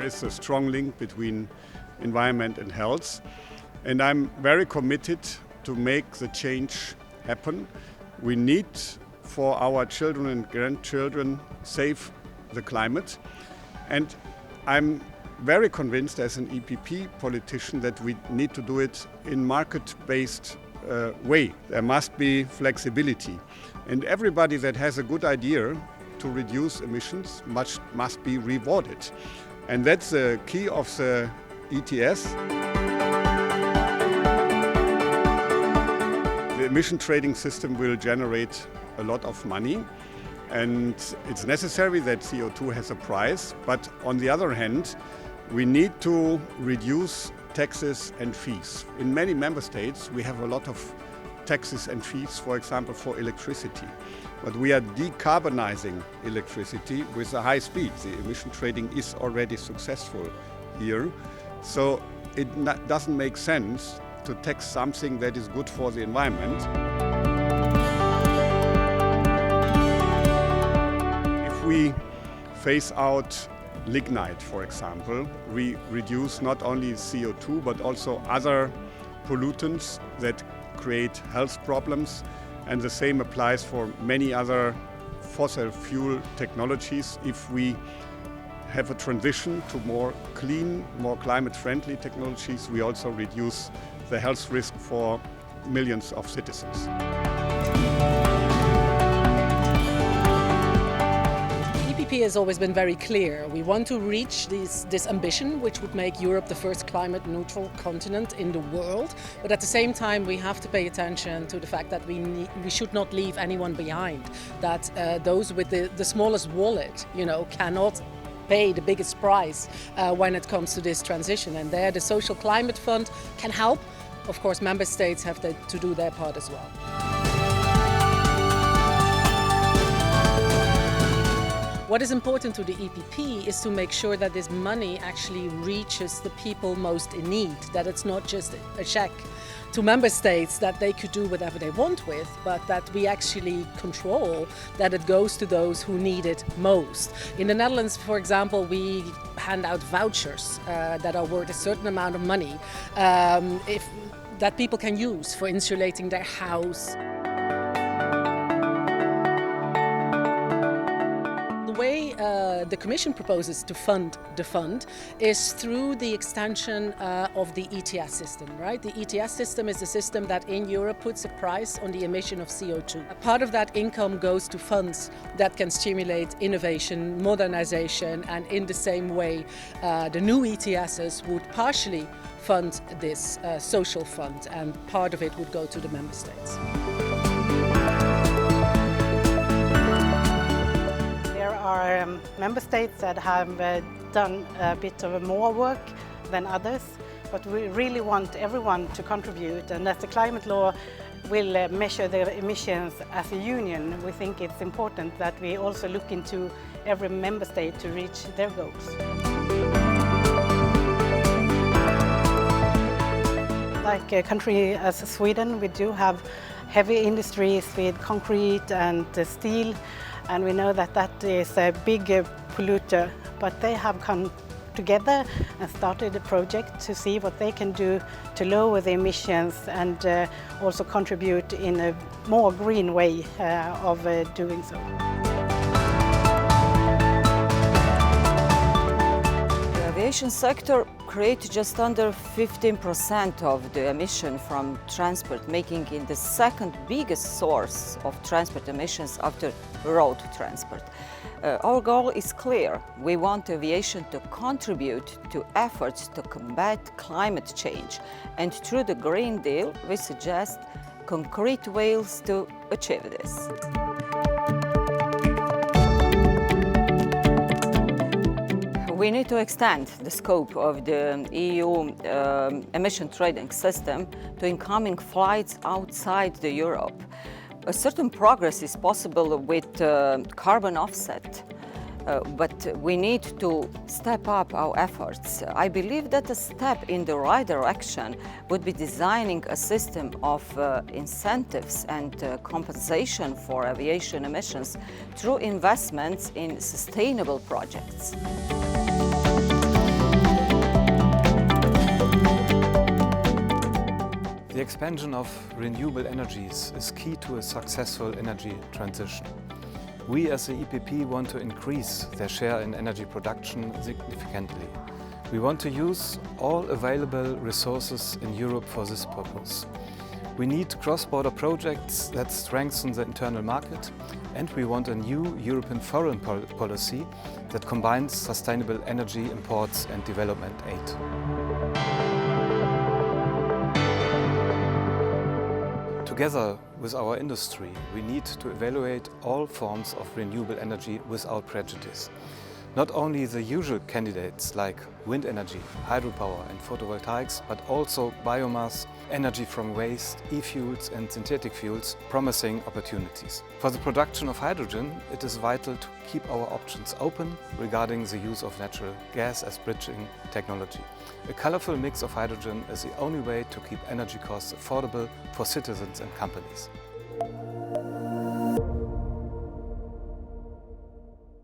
There is a strong link between environment and health, and I'm very committed to make the change happen. We need for our children and grandchildren save the climate, and I'm very convinced as an EPP politician that we need to do it in market-based way. There must be flexibility, and everybody that has a good idea to reduce emissions must be rewarded. And that's the key of the ETS. The emission trading system will generate a lot of money, and it's necessary that CO2 has a price, but on the other hand, we need to reduce taxes and fees. In many member states, we have a lot of taxes and fees, for example, for electricity. But we are decarbonizing electricity with a high speed. The emission trading is already successful here. So it doesn't make sense to tax something that is good for the environment. If we phase out lignite, for example, we reduce not only CO2 but also other pollutants that create health problems, and the same applies for many other fossil fuel technologies. If we have a transition to more clean, more climate-friendly technologies, we also reduce the health risk for millions of citizens. EPP has always been very clear. We want to reach this ambition, which would make Europe the first climate neutral continent in the world. But at the same time, we have to pay attention to the fact that we should not leave anyone behind. That those with the smallest wallet, cannot pay the biggest price when it comes to this transition. And there, the Social Climate Fund can help. Of course, member states have to do their part as well. What is important to the EPP is to make sure that this money actually reaches the people most in need, that it's not just a check to member states that they could do whatever they want with, but that we actually control that it goes to those who need it most. In the Netherlands, for example, we hand out vouchers that are worth a certain amount of money that people can use for insulating their house. The way the Commission proposes to fund the fund is through the extension of the ETS system, right? The ETS system is a system that in Europe puts a price on the emission of CO2. A part of that income goes to funds that can stimulate innovation, modernization, and in the same way, the new ETSs would partially fund this social fund, and part of it would go to the member states. Are member states that have done a bit of more work than others, but we really want everyone to contribute, and as the climate law will measure the emissions as a union, we think it's important that we also look into every member state to reach their goals. Like a country as Sweden, we do have heavy industries with concrete and steel, and we know that that is a big polluter, but they have come together and started a project to see what they can do to lower the emissions and also contribute in a more green way of doing so. The aviation sector creates just under 15% of the emission from transport, making it the second biggest source of transport emissions after road transport. Our goal is clear. We want aviation to contribute to efforts to combat climate change, and through the Green Deal, we suggest concrete ways to achieve this. We need to extend the scope of the EU emission trading system to incoming flights outside Europe. A certain progress is possible with carbon offset, but we need to step up our efforts. I believe that a step in the right direction would be designing a system of incentives and compensation for aviation emissions through investments in sustainable projects. expansion of renewable energies is key to a successful energy transition. We as the EPP want to increase their share in energy production significantly. We want to use all available resources in Europe for this purpose. We need cross-border projects that strengthen the internal market, and we want a new European foreign policy that combines sustainable energy imports and development aid. Together with our industry, we need to evaluate all forms of renewable energy without prejudice. Not only the usual candidates like wind energy, hydropower and photovoltaics, but also biomass, energy from waste, e-fuels and synthetic fuels, promising opportunities. For the production of hydrogen, it is vital to keep our options open regarding the use of natural gas as bridging technology. A colorful mix of hydrogen is the only way to keep energy costs affordable for citizens and companies.